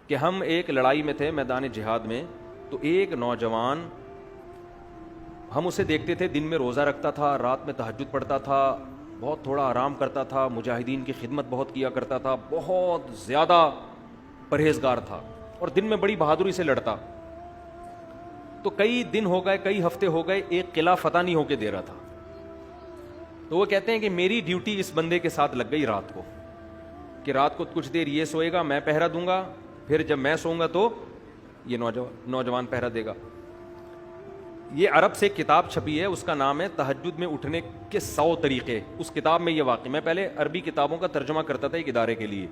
کہ ہم ایک لڑائی میں تھے میدان جہاد میں, تو ایک نوجوان, ہم اسے دیکھتے تھے دن میں روزہ رکھتا تھا, رات میں تہجد پڑھتا تھا, بہت تھوڑا آرام کرتا تھا, مجاہدین کی خدمت بہت کیا کرتا تھا, بہت زیادہ پرہیزگار تھا, اور دن میں بڑی بہادری سے لڑتا. تو کئی دن ہو گئے, کئی ہفتے ہو گئے, ایک قلعہ فتح نہیں ہو کے دے رہا تھا. تو وہ کہتے ہیں کہ میری ڈیوٹی اس بندے کے ساتھ لگ گئی رات کو, کہ رات کو کچھ دیر یہ سوئے گا, میں پہرا دوں گا, پھر جب میں سوؤں گا تو یہ نوجوان پہرا دے گا. یہ عرب سے کتاب چھپی ہے, اس کا نام ہے تہجد میں اٹھنے کے 100 طریقے. اس کتاب میں یہ واقعہ, میں پہلے عربی کتابوں کا ترجمہ کرتا تھا ایک ادارے کے لیے.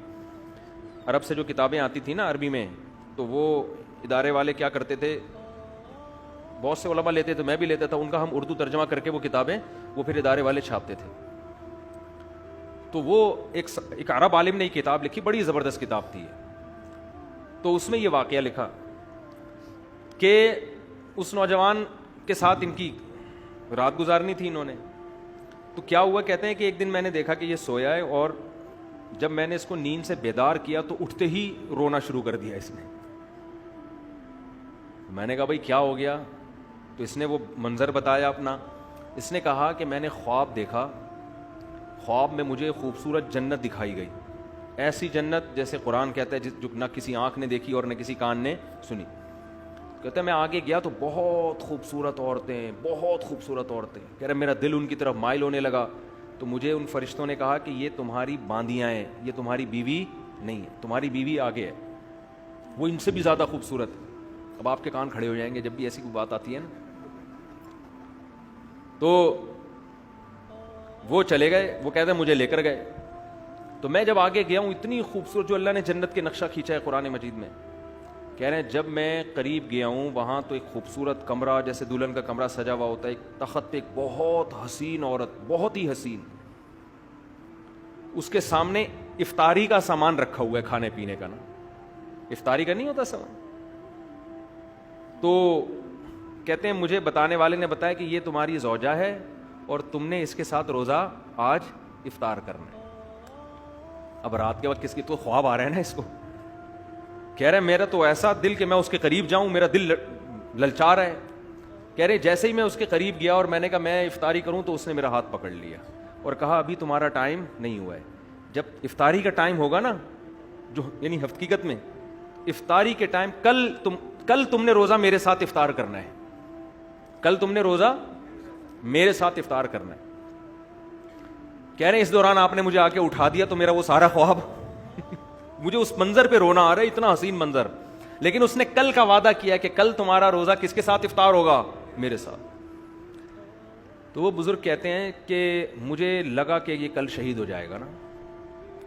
عرب سے جو کتابیں آتی تھیں نا عربی میں, تو وہ ادارے والے کیا کرتے تھے, بہت سے علماء لیتے تھے, میں بھی لیتا تھا, ان کا ہم اردو ترجمہ کر کے وہ کتابیں وہ پھر ادارے والے چھاپتے تھے. تو وہ ایک عرب عالم نے یہ کتاب لکھی, بڑی زبردست کتاب تھی. تو اس میں یہ واقعہ لکھا کہ اس نوجوان کے ساتھ ان کی رات گزارنی تھی انہوں نے. تو کیا ہوا, کہتے ہیں کہ ایک دن میں نے دیکھا کہ یہ سویا ہے, اور جب میں نے اس کو نیند سے بیدار کیا تو اٹھتے ہی رونا شروع کر دیا اس نے. میں نے کہا بھائی کیا ہو گیا؟ تو اس نے وہ منظر بتایا اپنا. اس نے کہا کہ میں نے خواب دیکھا, خواب میں مجھے خوبصورت جنت دکھائی گئی, ایسی جنت جیسے قرآن کہتا ہے جو نہ کسی آنکھ نے دیکھی اور نہ کسی کان نے سنی. کہتے ہیں میں آگے گیا تو بہت خوبصورت عورتیں, بہت خوبصورت عورتیں. کہہ رہے میرا دل ان کی طرف مائل ہونے لگا. تو مجھے ان فرشتوں نے کہا کہ یہ تمہاری باندیاں ہیں, یہ تمہاری بیوی نہیں ہے, تمہاری بیوی آگے ہے, وہ ان سے بھی زیادہ خوبصورت. اب آپ کے کان کھڑے ہو جائیں گے جب بھی ایسی کوئی بات آتی ہے نا. تو وہ چلے گئے, وہ کہتے ہیں مجھے لے کر گئے. تو میں جب آگے گیا ہوں, اتنی خوبصورت جو اللہ نے جنت کے نقشہ کھینچا ہے قرآن مجید میں, کہہ رہے ہیں جب میں قریب گیا ہوں وہاں تو ایک خوبصورت کمرہ, جیسے دلہن کا کمرہ سجا ہوا ہوتا ہے, ایک تخت پہ ایک بہت حسین عورت, بہت ہی حسین, اس کے سامنے افطاری کا سامان رکھا ہوا ہے, کھانے پینے کا نا, افطاری کا نہیں ہوتا سامان. تو کہتے ہیں مجھے بتانے والے نے بتایا کہ یہ تمہاری زوجہ ہے اور تم نے اس کے ساتھ روزہ آج افطار کرنا ہے. اب رات کے وقت کس کی تو خواب آ رہے ہیں نا اس کو. کہہ رہے میرا تو ایسا دل کہ میں اس کے قریب جاؤں, میرا دل للچا رہا ہے. کہہ رہے جیسے ہی میں اس کے قریب گیا اور میں نے کہا میں افطاری کروں, تو اس نے میرا ہاتھ پکڑ لیا اور کہا ابھی تمہارا ٹائم نہیں ہوا ہے, جب افطاری کا ٹائم ہوگا نا, جو یعنی حقیقت میں افطاری کے ٹائم, کل تم نے روزہ میرے ساتھ افطار کرنا ہے, کل تم نے روزہ میرے ساتھ افطار کرنا ہے. کہہ رہے اس دوران آپ نے مجھے آ کے اٹھا دیا تو میرا وہ سارا خواب مجھے اس منظر پہ رونا آ رہا ہے, اتنا حسین منظر. لیکن اس نے کل کا وعدہ کیا کہ کل تمہارا روزہ کس کے ساتھ افطار ہوگا, میرے ساتھ. تو وہ بزرگ کہتے ہیں کہ مجھے لگا کہ یہ کل شہید ہو جائے گا نا,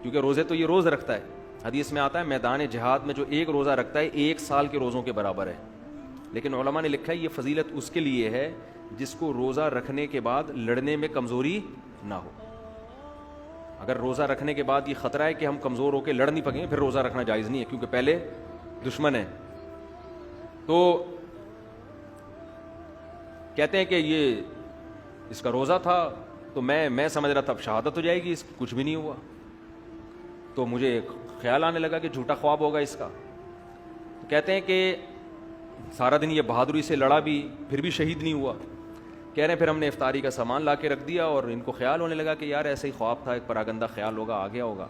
کیونکہ روزے تو یہ روز رکھتا ہے. حدیث میں آتا ہے میدان جہاد میں جو ایک روزہ رکھتا ہے 1 سال کے روزوں کے برابر ہے. لیکن علماء نے لکھا ہے یہ فضیلت اس کے لیے ہے جس کو روزہ رکھنے کے بعد لڑنے میں کمزوری نہ ہو. اگر روزہ رکھنے کے بعد یہ خطرہ ہے کہ ہم کمزور ہو کے لڑ نہیں پکیں, پھر روزہ رکھنا جائز نہیں ہے, کیونکہ پہلے دشمن ہے. تو کہتے ہیں کہ یہ اس کا روزہ تھا, تو میں سمجھ رہا تھا اب شہادت ہو جائے گی, اس کی کچھ بھی نہیں ہوا. تو مجھے خیال آنے لگا کہ جھوٹا خواب ہوگا اس کا. تو کہتے ہیں کہ سارا دن یہ بہادری سے لڑا بھی, پھر بھی شہید نہیں ہوا. کہہ رہے ہیں پھر ہم نے افطاری کا سامان لا کے رکھ دیا, اور ان کو خیال ہونے لگا کہ یار ایسے ہی خواب تھا, ایک پراگندہ خیال ہوگا, آ گیا ہوگا.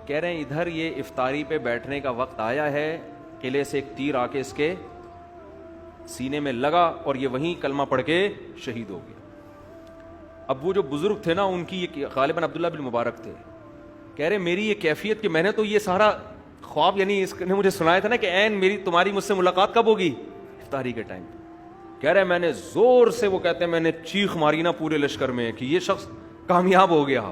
کہہ رہے ہیں ادھر یہ افطاری پہ بیٹھنے کا وقت آیا ہے, قلعے سے ایک تیر آ کے اس کے سینے میں لگا اور یہ وہیں کلمہ پڑھ کے شہید ہو گیا. اب وہ جو بزرگ تھے نا, ان کی یہ غالباً عبداللہ بن مبارک تھے, کہہ رہے میری یہ کیفیت کہ میں نے تو یہ سارا خواب, یعنی اس نے مجھے سنایا تھا نا کہ عین تمہاری مجھ سے ملاقات کب ہوگی, افطاری کے ٹائم. کہہ رہے میں نے زور سے, وہ کہتے ہیں میں نے چیخ ماری نا پورے لشکر میں کہ یہ شخص کامیاب ہو گیا.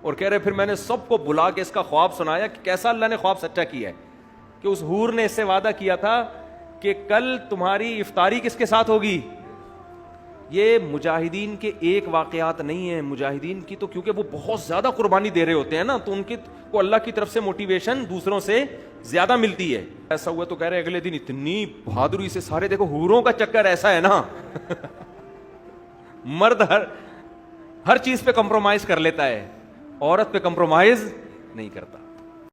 اور کہہ رہے پھر میں نے سب کو بلا کے اس کا خواب سنایا کہ کیسا اللہ نے خواب سچا کیا ہے, کہ اس حور نے اس سے وعدہ کیا تھا کہ کل تمہاری افطاری کس کے ساتھ ہوگی. یہ مجاہدین کے ایک واقعات نہیں ہیں, مجاہدین کی تو کیونکہ وہ بہت زیادہ قربانی دے رہے ہوتے ہیں نا, تو ان کی کو اللہ کی طرف سے موٹیویشن دوسروں سے زیادہ ملتی ہے. ایسا ہوا تو کہہ رہے اگلے دن اتنی بہادری سے سارے, دیکھو حوروں کا چکر ایسا ہے نا مرد ہر چیز پہ کمپرومائز کر لیتا ہے, عورت پہ کمپرومائز نہیں کرتا.